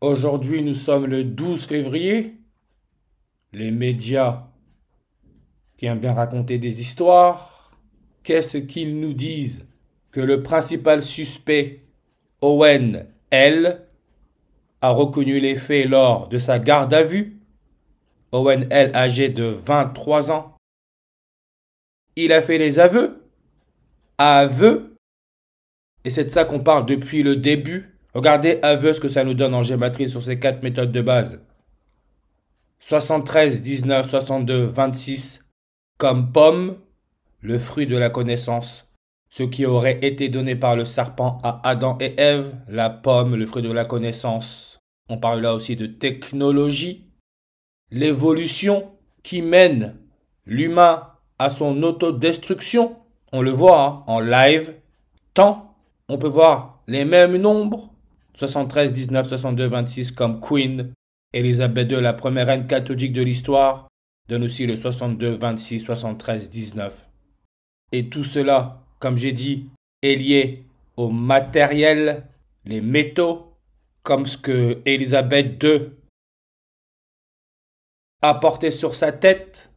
Aujourd'hui, nous sommes le 12 février. Les médias qui aiment bien raconter des histoires, qu'est-ce qu'ils nous disent? Que le principal suspect, Owen L., a reconnu les faits lors de sa garde à vue. Owen L., âgé de 23 ans. Il a fait les aveux. Aveux. Et c'est de ça qu'on parle depuis le début. Regardez aveux, ce que ça nous donne en gématrie sur ces 4 méthodes de base. 73, 19, 62, 26, comme pomme, le fruit de la connaissance, ce qui aurait été donné par le serpent à Adam et Ève, la pomme, le fruit de la connaissance. On parle là aussi de technologie, l'évolution qui mène l'humain à son autodestruction. On le voit en live, tant on peut voir les mêmes nombres, 73, 19, 62, 26 comme Queen. Élisabeth II, la première reine catholique de l'histoire, donne aussi le 62, 26, 73, 19. Et tout cela, comme j'ai dit, est lié au matériel, les métaux, comme ce que Élisabeth II a porté sur sa tête,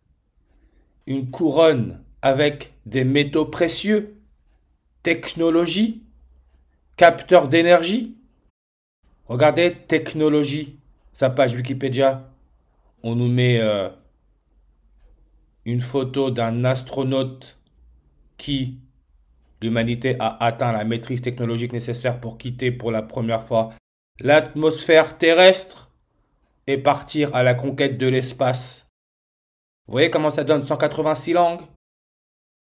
une couronne avec des métaux précieux, technologie, capteur d'énergie. Regardez, technologie, sa page Wikipédia. On nous met une photo d'un astronaute qui, l'humanité a atteint la maîtrise technologique nécessaire pour quitter pour la première fois l'atmosphère terrestre et partir à la conquête de l'espace. Vous voyez comment ça donne 186 langues?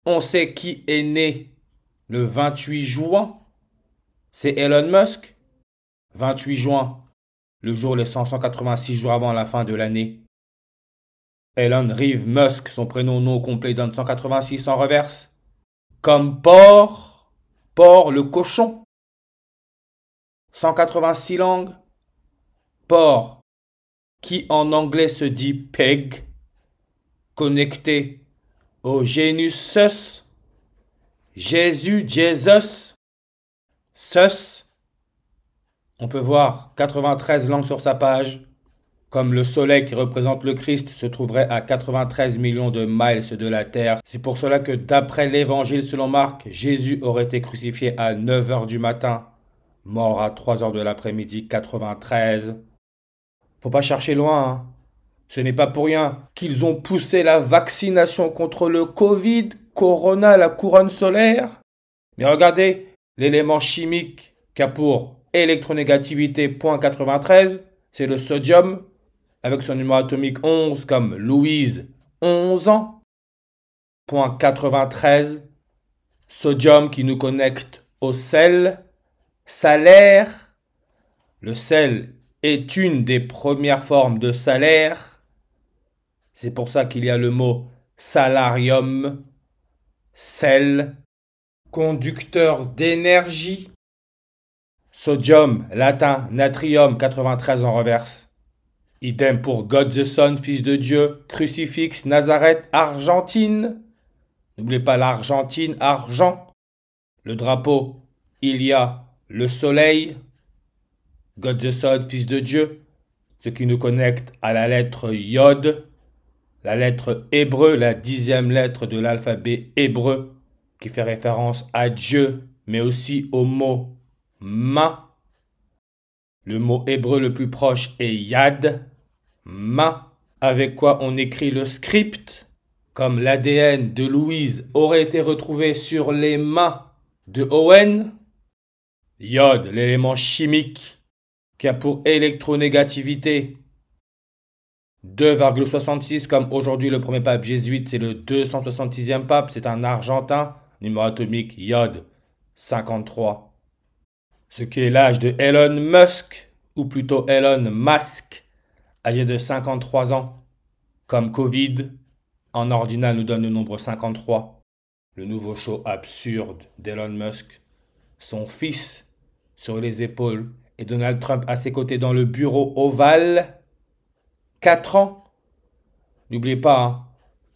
On sait qui est né le 28 juin. C'est Elon Musk. 28 juin, le jour les 186 jours avant la fin de l'année. Elon Reeve Musk, son prénom non complet donne 186 en reverse. Comme porc, porc le cochon. 186 langues. Porc, qui en anglais se dit pig, connecté au genus sus. Jésus, Jesus. Sus. On peut voir 93 langues sur sa page. Comme le soleil qui représente le Christ se trouverait à 93 millions de miles de la terre. C'est pour cela que d'après l'évangile selon Marc, Jésus aurait été crucifié à 9 h du matin, mort à 3 h de l'après-midi, 93. Faut pas chercher loin, hein. Ce n'est pas pour rien qu'ils ont poussé la vaccination contre le Covid, Corona, la couronne solaire. Mais regardez l'élément chimique qu'a pour électronégativité .93, c'est le sodium, avec son numéro atomique 11 comme Louise, 11 ans. .93, sodium qui nous connecte au sel, salaire. Le sel est une des premières formes de salaire. C'est pour ça qu'il y a le mot salarium, sel, conducteur d'énergie. Sodium, latin, natrium, 93 en reverse. Idem pour God the Son, Fils de Dieu, crucifix, Nazareth, Argentine. N'oubliez pas l'Argentine, argent. Le drapeau, il y a le soleil, God the Son, Fils de Dieu, ce qui nous connecte à la lettre Yod, la lettre hébreu, la 10e lettre de l'alphabet hébreu, qui fait référence à Dieu, mais aussi au mot main. Le mot hébreu le plus proche est yad, main, avec quoi on écrit le script, comme l'ADN de Louise aurait été retrouvé sur les mains de Owen. Iode, l'élément chimique qui a pour électronégativité 2,66 comme aujourd'hui le premier pape jésuite, c'est le 266e pape, c'est un argentin, numéro atomique iode 53. Ce qui est l'âge de Elon Musk, ou plutôt Elon Musk, âgé de 53 ans, comme Covid, en ordinal nous donne le nombre 53. Le nouveau show absurde d'Elon Musk, son fils sur les épaules et Donald Trump à ses côtés dans le bureau ovale. 4 ans. N'oubliez pas, hein,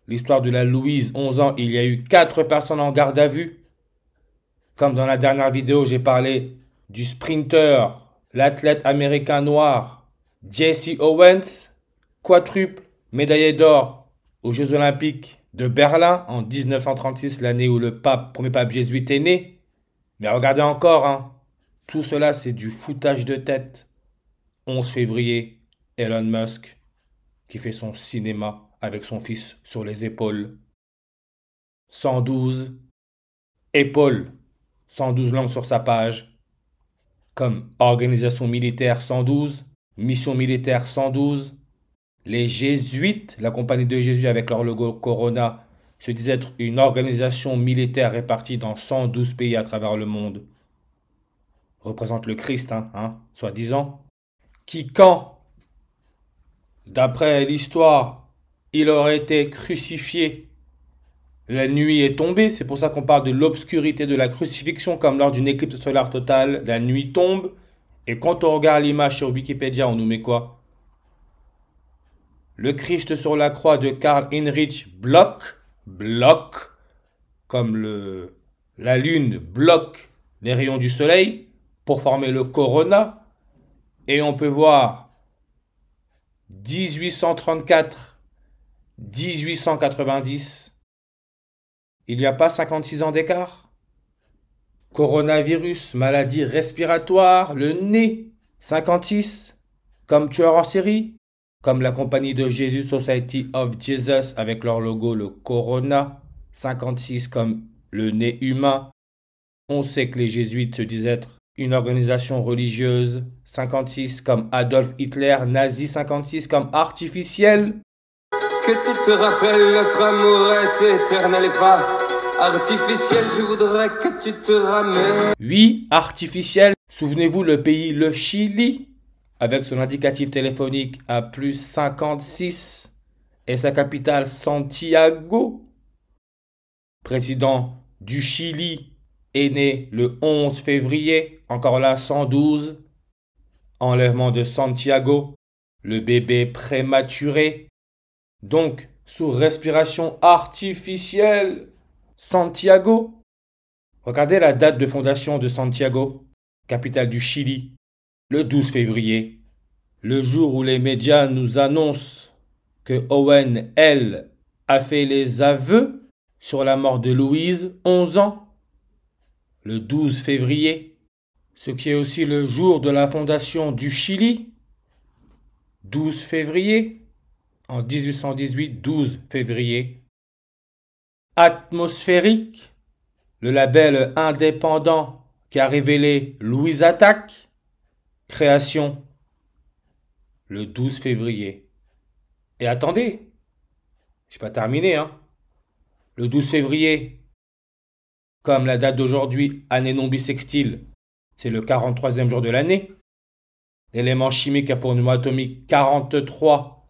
l'histoire de la Louise, 11 ans, il y a eu 4 personnes en garde à vue. Comme dans la dernière vidéo, j'ai parlé du sprinter, l'athlète américain noir, Jesse Owens, quadruple médaillé d'or aux Jeux Olympiques de Berlin en 1936, l'année où le premier pape jésuite est né. Mais regardez encore, hein, tout cela c'est du foutage de tête. 11 février, Elon Musk qui fait son cinéma avec son fils sur les épaules. 112 épaules, 112 langues sur sa page, comme organisation militaire 112, mission militaire 112. Les Jésuites, la compagnie de Jésus avec leur logo Corona, se disent être une organisation militaire répartie dans 112 pays à travers le monde. Représente le Christ, soi-disant. Qui, quand, d'après l'histoire, il aurait été crucifié, la nuit est tombée. C'est pour ça qu'on parle de l'obscurité de la crucifixion, comme lors d'une éclipse solaire totale. La nuit tombe. Et quand on regarde l'image sur Wikipédia, on nous met quoi? Le Christ sur la croix de Karl Heinrich Bloch, comme la lune bloque les rayons du soleil pour former le corona. Et on peut voir 1834, 1890. Il n'y a pas 56 ans d'écart. Coronavirus, maladie respiratoire, le nez, 56, comme tueur en série. Comme la compagnie de Jésus Society of Jesus avec leur logo le Corona, 56 comme le nez humain. On sait que les jésuites se disent être une organisation religieuse, 56 comme Adolf Hitler, nazi, 56 comme artificiel. Que tu te rappelles, notre amour est éternel et pas artificiel, je voudrais que tu te ramènes. Oui, artificiel. Souvenez-vous le pays, le Chili, avec son indicatif téléphonique à plus 56 et sa capitale Santiago. Président du Chili est né le 11 février, encore là 112. Enlèvement de Santiago, le bébé prématuré. Donc, sous respiration artificielle, Santiago. Regardez la date de fondation de Santiago, capitale du Chili. Le 12 février, le jour où les médias nous annoncent que Owen, elle, a fait les aveux sur la mort de Louise, 11 ans. Le 12 février, ce qui est aussi le jour de la fondation du Chili. 12 février, en 1818, 12 février. Atmosphérique, le label indépendant qui a révélé Louise Attaque. Création, le 12 février. Et attendez, j'ai pas terminé, hein. Le 12 février, comme la date d'aujourd'hui, année non bissextile, c'est le 43e jour de l'année. L'élément chimique a pour numéro atomique 43.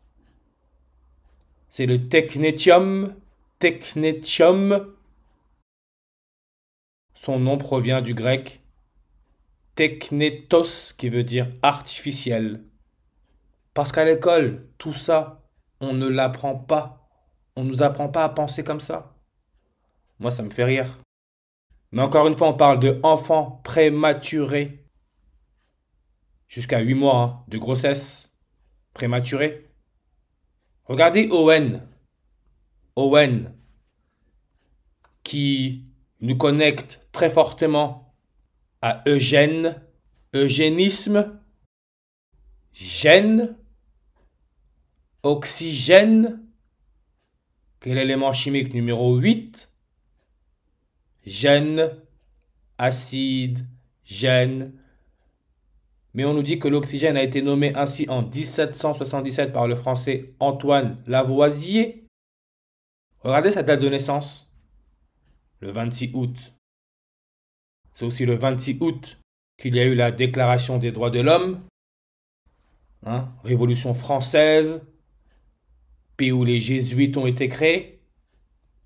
C'est le technétium. Technétium. Son nom provient du grec technétos, qui veut dire artificiel. Parce qu'à l'école, tout ça, on ne l'apprend pas. On ne nous apprend pas à penser comme ça. Moi, ça me fait rire. Mais encore une fois, on parle de enfants prématurés. Jusqu'à 8 mois de grossesse prématurée. Regardez Owen. Owen, qui nous connecte très fortement à Eugène, eugénisme, gène, oxygène, qui est l'élément chimique numéro 8, gène, acide, gène. Mais on nous dit que l'oxygène a été nommé ainsi en 1777 par le français Antoine Lavoisier. Regardez sa date de naissance, le 26 août. C'est aussi le 26 août qu'il y a eu la Déclaration des droits de l'homme, Révolution française, pays où les jésuites ont été créés.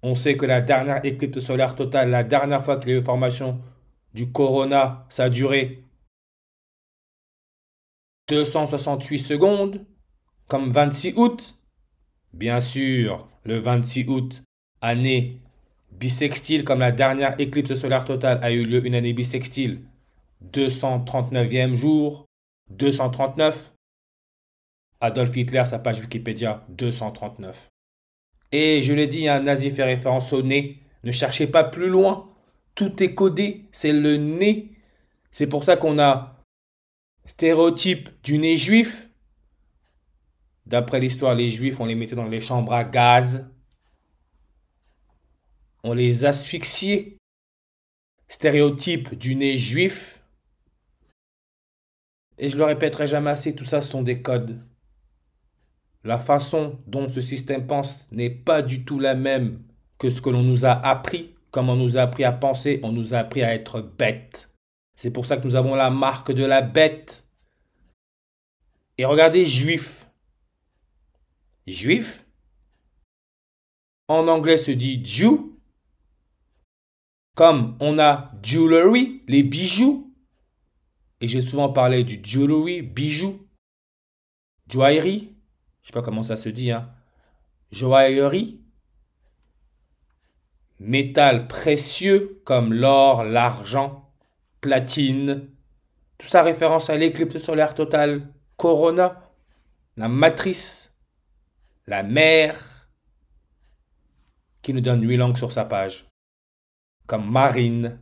On sait que la dernière éclipse solaire totale, la dernière fois que les formations du corona, ça a duré 268 secondes, comme 26 août. Bien sûr, le 26 août, année bissextile, comme la dernière éclipse solaire totale a eu lieu une année bissextile, 239e jour, 239. Adolf Hitler, sa page Wikipédia, 239. Et je l'ai dit, un nazi fait référence au nez. Ne cherchez pas plus loin. Tout est codé, c'est le nez. C'est pour ça qu'on a stéréotype du nez juif. D'après l'histoire, les juifs, on les mettait dans les chambres à gaz. On les asphyxiait. Stéréotype du nez juif. Et je le répéterai jamais assez, tout ça sont des codes. La façon dont ce système pense n'est pas du tout la même que ce que l'on nous a appris. Comme on nous a appris à penser, on nous a appris à être bêtes. C'est pour ça que nous avons la marque de la bête. Et regardez, juif. Juif. En anglais se dit Jew. Comme on a jewelry, les bijoux. Et j'ai souvent parlé du jewelry, bijoux. Joaillerie. Je sais pas comment ça se dit, hein. Joaillerie. Métal précieux comme l'or, l'argent, platine. Tout ça référence à l'éclipse solaire totale. Corona. La matrice. La mer. Qui nous donne 8 langues sur sa page. Comme Marine.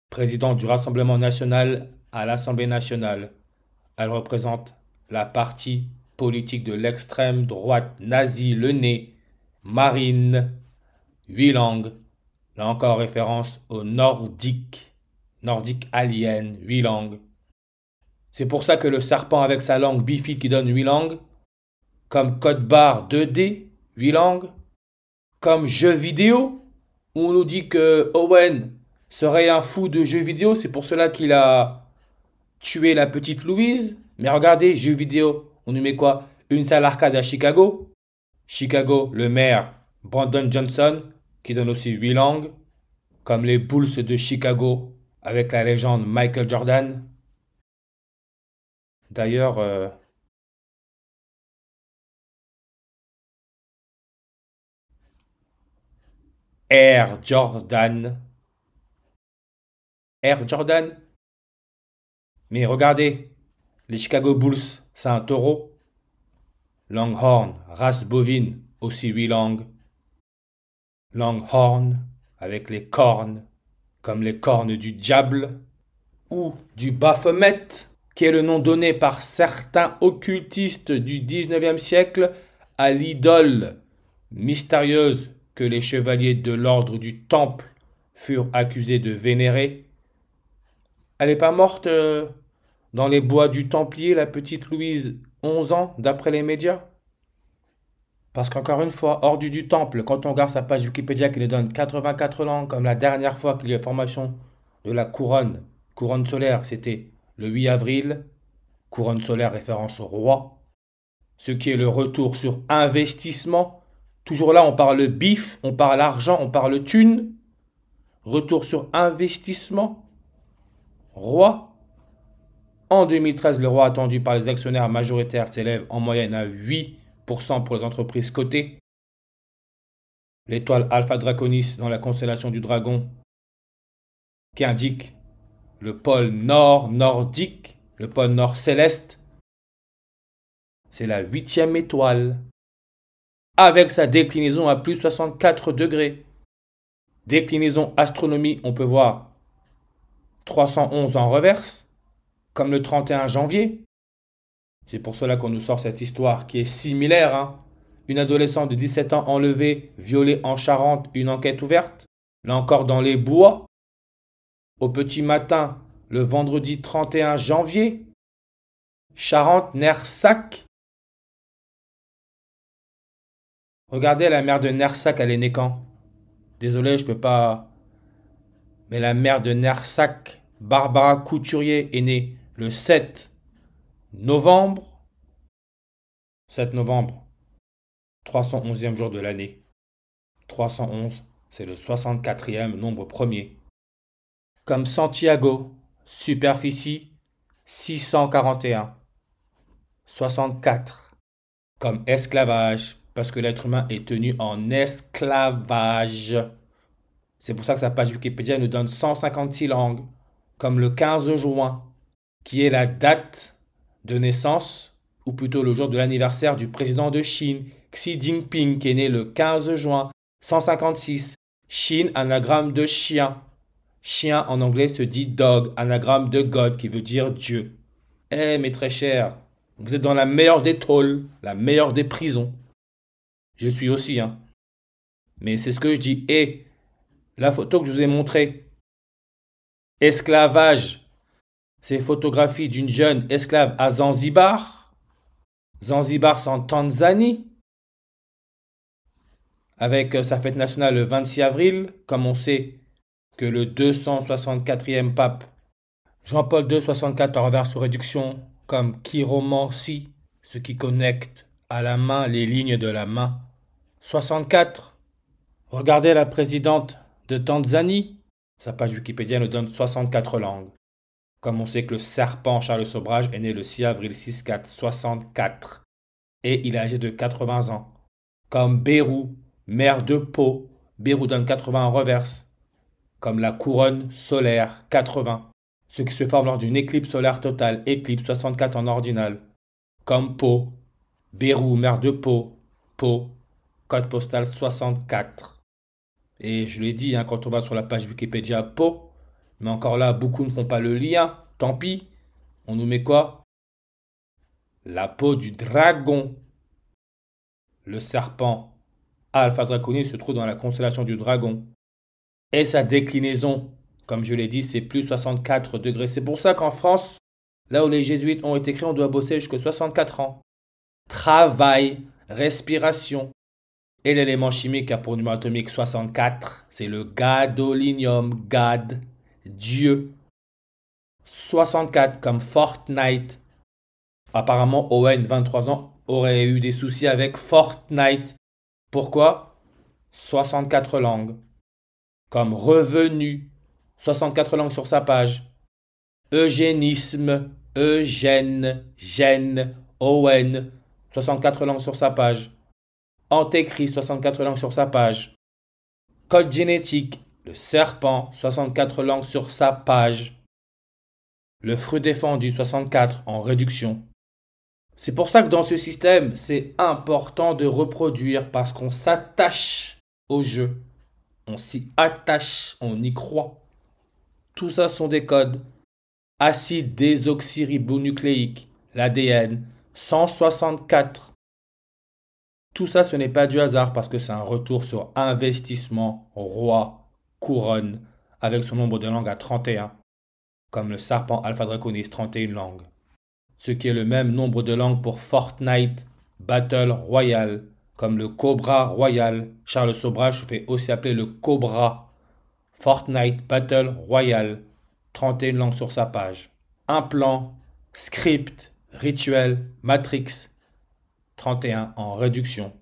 Présidente du Rassemblement national à l'Assemblée nationale. Elle représente la partie politique de l'extrême droite nazie, le nez. Marine. 8 langues. Là encore référence au nordique. Nordique alien, 8 langues. C'est pour ça que le serpent avec sa langue bifide qui donne 8 langues. Comme code barre 2D, 8 langues. Comme jeu vidéo, où on nous dit que Owen serait un fou de jeux vidéo. C'est pour cela qu'il a tué la petite Louise. Mais regardez, jeux vidéo, on nous met quoi? Une salle arcade à Chicago. Chicago, le maire Brandon Johnson, qui donne aussi 8 langues. Comme les Bulls de Chicago, avec la légende Michael Jordan. D'ailleurs, Air Jordan. Air Jordan. Mais regardez, les Chicago Bulls, c'est un taureau. Longhorn, race bovine, aussi 8 langues. Longhorn, avec les cornes, comme les cornes du diable, ou du Baphomet, qui est le nom donné par certains occultistes du 19e siècle à l'idole mystérieuse que les chevaliers de l'ordre du Temple furent accusés de vénérer. Elle n'est pas morte dans les bois du Templier, la petite Louise, 11 ans, d'après les médias? Parce qu'encore une fois, hors du temple, quand on regarde sa page Wikipédia qui nous donne 84 langues, comme la dernière fois qu'il y a eu formation de la couronne solaire, c'était le 8 avril, couronne solaire référence au roi, ce qui est le retour sur investissement. Toujours là, on parle bif, on parle argent, on parle thune. Retour sur investissement. Roi. En 2013, le roi attendu par les actionnaires majoritaires s'élève en moyenne à 8% pour les entreprises cotées. L'étoile Alpha Draconis dans la constellation du Dragon, qui indique le pôle nord nordique, le pôle nord céleste, c'est la 8e étoile, avec sa déclinaison à plus 64 degrés. Déclinaison astronomie, on peut voir 311 en reverse, comme le 31 janvier. C'est pour cela qu'on nous sort cette histoire qui est similaire, hein. Une adolescente de 17 ans enlevée, violée en Charente, une enquête ouverte. Là encore dans les bois. Au petit matin, le vendredi 31 janvier. Charente, Nersac. Regardez la mère de Nersac, elle est née quand? Désolé, je peux pas. Mais la mère de Nersac, Barbara Couturier, est née le 7 novembre. 7 novembre, 311e jour de l'année. 311, c'est le 64e nombre premier. Comme Santiago, superficie 641. 64. Comme esclavage, parce que l'être humain est tenu en esclavage. C'est pour ça que sa page Wikipédia nous donne 156 langues. Comme le 15 juin, qui est la date de naissance ou plutôt le jour de l'anniversaire du président de Chine, Xi Jinping, qui est né le 15 juin 156. Chine, anagramme de chien. Chien en anglais se dit dog, anagramme de God, qui veut dire Dieu. Eh, mes très chers, vous êtes dans la meilleure des tôles, la meilleure des prisons. Je suis aussi, hein. Mais c'est ce que je dis. Et la photo que je vous ai montrée, esclavage, c'est photographie d'une jeune esclave à Zanzibar. Zanzibar, c'est en Tanzanie. Avec sa fête nationale le 26 avril, comme on sait que le 264e pape Jean-Paul II 64 vers sous réduction comme chiromancie, ce qui connecte à la main les lignes de la main. 64. Regardez la présidente de Tanzanie. Sa page Wikipédia nous donne 64 langues. Comme on sait que le serpent Charles Sobrage est né le 6 avril 64, 64. Et il est âgé de 80 ans. Comme Bérou, maire de Pau. Bérou donne 80 en reverse. Comme la couronne solaire, 80. Ce qui se forme lors d'une éclipse solaire totale, éclipse 64 en ordinal. Comme Pau, Bérou, maire de Pau, Pau, code postal 64. Et je l'ai dit, hein, quand on va sur la page Wikipédia Pau, mais encore là, beaucoup ne font pas le lien, tant pis. On nous met quoi? La peau du dragon. Le serpent Alpha Draconis se trouve dans la constellation du dragon. Et sa déclinaison, comme je l'ai dit, c'est plus 64 degrés. C'est pour ça qu'en France, là où les jésuites ont été créés, on doit bosser jusqu'à 64 ans. Travail, respiration. Et l'élément chimique a pour numéro atomique 64, c'est le gadolinium, Gad, Dieu. 64 comme Fortnite. Apparemment, Owen, 23 ans, aurait eu des soucis avec Fortnite. Pourquoi? 64 langues. Comme revenu, 64 langues sur sa page. Eugénisme, Eugène, Gène, Owen, 64 langues sur sa page. Antéchrist, 64 langues sur sa page. Code génétique, le serpent, 64 langues sur sa page. Le fruit défendu, 64 en réduction. C'est pour ça que dans ce système, c'est important de reproduire parce qu'on s'attache au jeu. On s'y attache, on y croit. Tout ça sont des codes. Acide désoxyribonucléique, l'ADN, 164. Tout ça, ce n'est pas du hasard parce que c'est un retour sur investissement, roi, couronne, avec son nombre de langues à 31, comme le serpent Alpha Draconis, 31 langues. Ce qui est le même nombre de langues pour Fortnite, Battle Royale, comme le Cobra Royal. Charles Sobrage se fait aussi appeler le Cobra. Fortnite Battle Royale, 31 langues sur sa page. Implant, script, rituel, matrix, 31 en réduction.